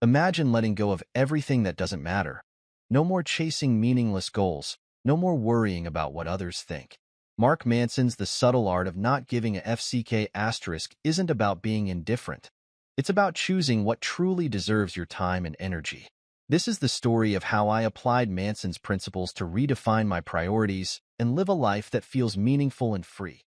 Imagine letting go of everything that doesn't matter. No more chasing meaningless goals. No more worrying about what others think. Mark Manson's The Subtle Art of Not Giving a FCK asterisk isn't about being indifferent. It's about choosing what truly deserves your time and energy. This is the story of how I applied Manson's principles to redefine my priorities and live a life that feels meaningful and free.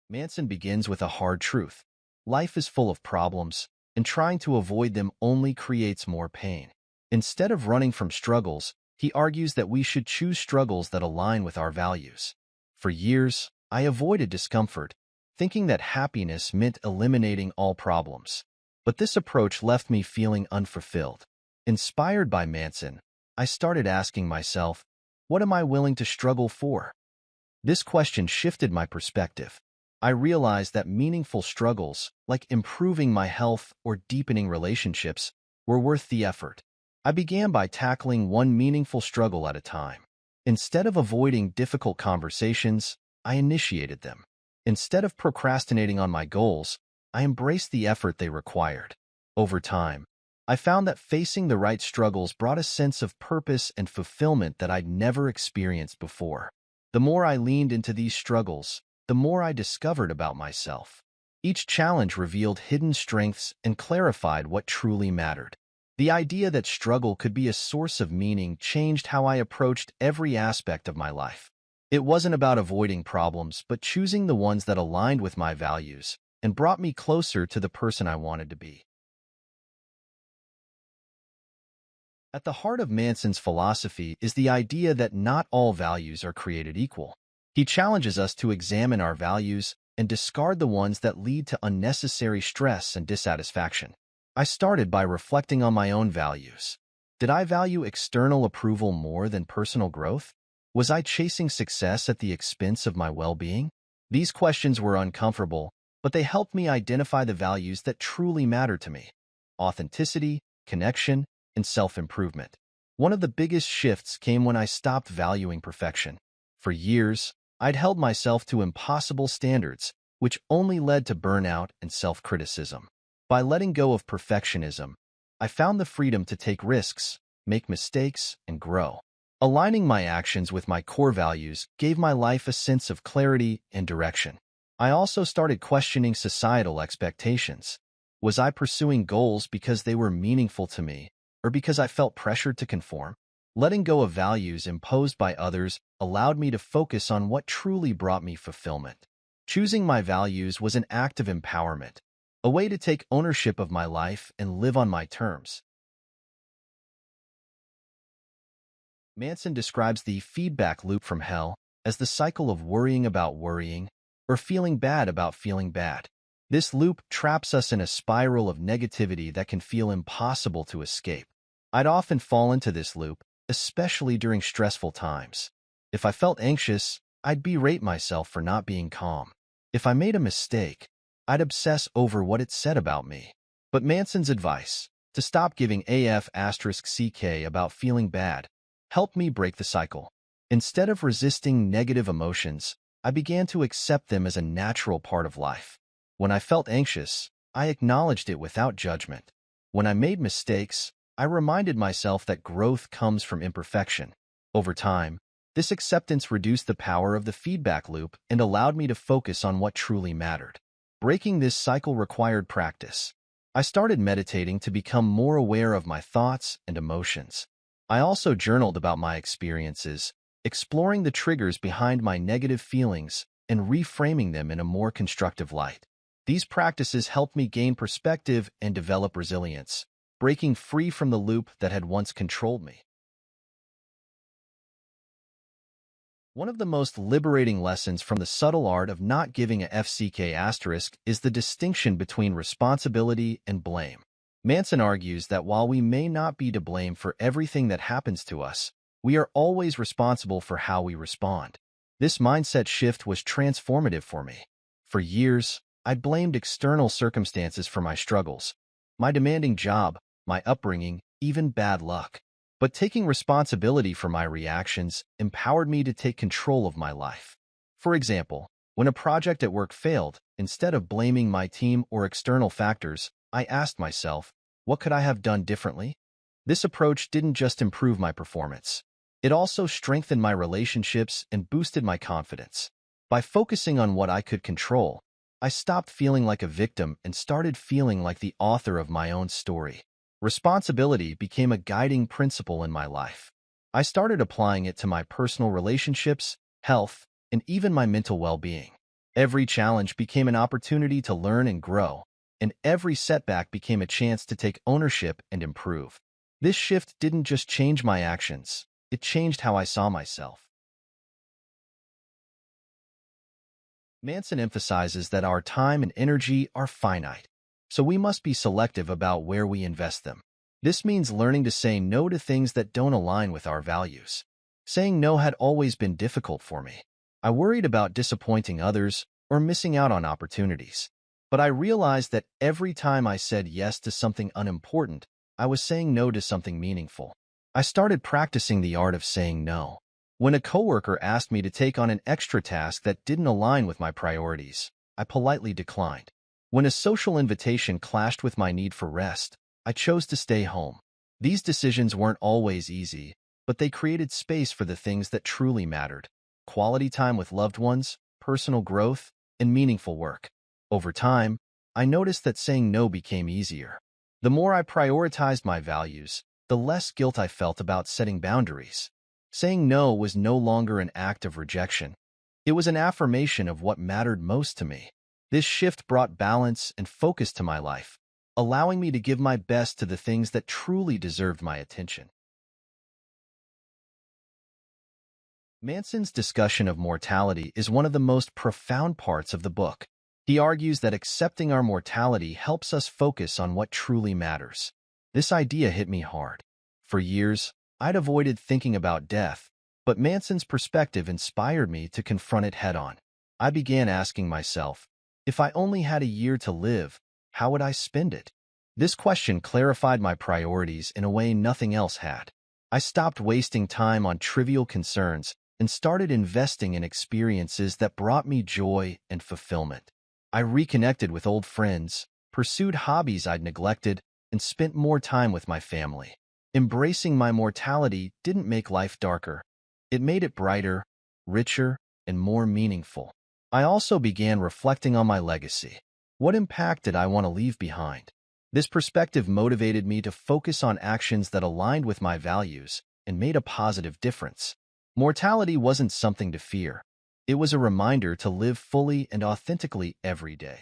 Manson begins with a hard truth. Life is full of problems, and trying to avoid them only creates more pain. Instead of running from struggles, he argues that we should choose struggles that align with our values. For years, I avoided discomfort, thinking that happiness meant eliminating all problems. But this approach left me feeling unfulfilled. Inspired by Manson, I started asking myself, what am I willing to struggle for? This question shifted my perspective. I realized that meaningful struggles, like improving my health or deepening relationships, were worth the effort. I began by tackling one meaningful struggle at a time. Instead of avoiding difficult conversations, I initiated them. Instead of procrastinating on my goals, I embraced the effort they required. Over time, I found that facing the right struggles brought a sense of purpose and fulfillment that I'd never experienced before. The more I leaned into these struggles, the more I discovered about myself. Each challenge revealed hidden strengths and clarified what truly mattered. The idea that struggle could be a source of meaning changed how I approached every aspect of my life. It wasn't about avoiding problems, but choosing the ones that aligned with my values and brought me closer to the person I wanted to be. At the heart of Manson's philosophy is the idea that not all values are created equal. He challenges us to examine our values and discard the ones that lead to unnecessary stress and dissatisfaction. I started by reflecting on my own values. Did I value external approval more than personal growth? Was I chasing success at the expense of my well-being? These questions were uncomfortable, but they helped me identify the values that truly matter to me: authenticity, connection, and self-improvement. One of the biggest shifts came when I stopped valuing perfection. For years, I'd held myself to impossible standards, which only led to burnout and self-criticism. By letting go of perfectionism, I found the freedom to take risks, make mistakes, and grow. Aligning my actions with my core values gave my life a sense of clarity and direction. I also started questioning societal expectations. Was I pursuing goals because they were meaningful to me, or because I felt pressured to conform? Letting go of values imposed by others allowed me to focus on what truly brought me fulfillment. Choosing my values was an act of empowerment, a way to take ownership of my life and live on my terms. Manson describes the feedback loop from hell as the cycle of worrying about worrying or feeling bad about feeling bad. This loop traps us in a spiral of negativity that can feel impossible to escape. I'd often fall into this loop, especially during stressful times. If I felt anxious, I'd berate myself for not being calm. If I made a mistake, I'd obsess over what it said about me. But Manson's advice, to stop giving AF*CK about feeling bad, helped me break the cycle. Instead of resisting negative emotions, I began to accept them as a natural part of life. When I felt anxious, I acknowledged it without judgment. When I made mistakes, I reminded myself that growth comes from imperfection. Over time, this acceptance reduced the power of the feedback loop and allowed me to focus on what truly mattered. Breaking this cycle required practice. I started meditating to become more aware of my thoughts and emotions. I also journaled about my experiences, exploring the triggers behind my negative feelings and reframing them in a more constructive light. These practices helped me gain perspective and develop resilience, breaking free from the loop that had once controlled me. One of the most liberating lessons from the subtle art of not giving a FCK asterisk is the distinction between responsibility and blame. Manson argues that while we may not be to blame for everything that happens to us, we are always responsible for how we respond. This mindset shift was transformative for me. For years, I'd blamed external circumstances for my struggles, my demanding job, my upbringing, even bad luck. But taking responsibility for my reactions empowered me to take control of my life. For example, When a project at work failed, instead of blaming my team or external factors, I asked myself, what could I have done differently? This approach didn't just improve my performance. It also strengthened my relationships and boosted my confidence. By focusing on what I could control, I stopped feeling like a victim and started feeling like the author of my own story. Responsibility became a guiding principle in my life. I started applying it to my personal relationships, health, and even my mental well-being. Every challenge became an opportunity to learn and grow, and every setback became a chance to take ownership and improve. This shift didn't just change my actions, it changed how I saw myself. Manson emphasizes that our time and energy are finite, so we must be selective about where we invest them. This means learning to say no to things that don't align with our values. Saying no had always been difficult for me. I worried about disappointing others or missing out on opportunities. But I realized that every time I said yes to something unimportant, I was saying no to something meaningful. I started practicing the art of saying no. When a coworker asked me to take on an extra task that didn't align with my priorities, I politely declined. When a social invitation clashed with my need for rest, I chose to stay home. These decisions weren't always easy, but they created space for the things that truly mattered: quality time with loved ones, personal growth, and meaningful work. Over time, I noticed that saying no became easier. The more I prioritized my values, the less guilt I felt about setting boundaries. Saying no was no longer an act of rejection. It was an affirmation of what mattered most to me. This shift brought balance and focus to my life, allowing me to give my best to the things that truly deserved my attention. Manson's discussion of mortality is one of the most profound parts of the book. He argues that accepting our mortality helps us focus on what truly matters. This idea hit me hard. For years, I'd avoided thinking about death, but Manson's perspective inspired me to confront it head-on. I began asking myself, if I only had a year to live, how would I spend it? This question clarified my priorities in a way nothing else had. I stopped wasting time on trivial concerns and started investing in experiences that brought me joy and fulfillment. I reconnected with old friends, pursued hobbies I'd neglected, and spent more time with my family. Embracing my mortality didn't make life darker. It made it brighter, richer, and more meaningful. I also began reflecting on my legacy. What impact did I want to leave behind? This perspective motivated me to focus on actions that aligned with my values and made a positive difference. Mortality wasn't something to fear. It was a reminder to live fully and authentically every day.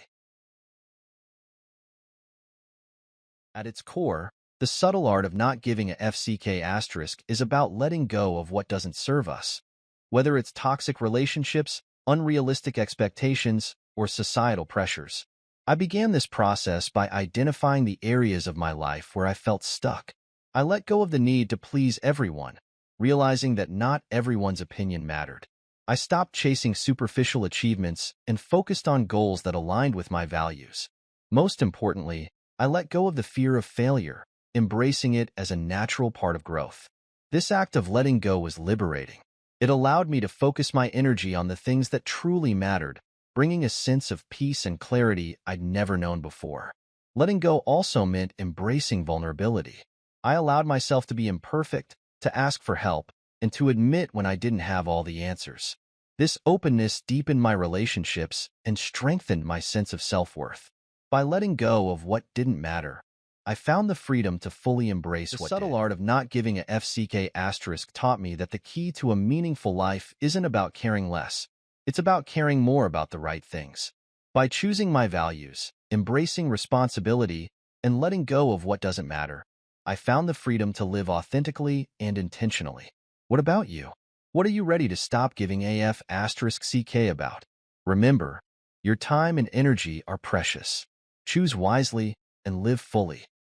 At its core, the subtle art of not giving a FCK asterisk is about letting go of what doesn't serve us. Whether it's toxic relationships, unrealistic expectations, or societal pressures. I began this process by identifying the areas of my life where I felt stuck. I let go of the need to please everyone, realizing that not everyone's opinion mattered. I stopped chasing superficial achievements and focused on goals that aligned with my values. Most importantly, I let go of the fear of failure, embracing it as a natural part of growth. This act of letting go was liberating. It allowed me to focus my energy on the things that truly mattered, bringing a sense of peace and clarity I'd never known before. Letting go also meant embracing vulnerability. I allowed myself to be imperfect, to ask for help, and to admit when I didn't have all the answers. This openness deepened my relationships and strengthened my sense of self-worth. By letting go of what didn't matter, I found the freedom to fully embrace what did. The subtle art of not giving a FCK asterisk taught me that the key to a meaningful life isn't about caring less. It's about caring more about the right things. By choosing my values, embracing responsibility, and letting go of what doesn't matter, I found the freedom to live authentically and intentionally. What about you? What are you ready to stop giving AF asterisk CK about? Remember, your time and energy are precious. Choose wisely and live fully.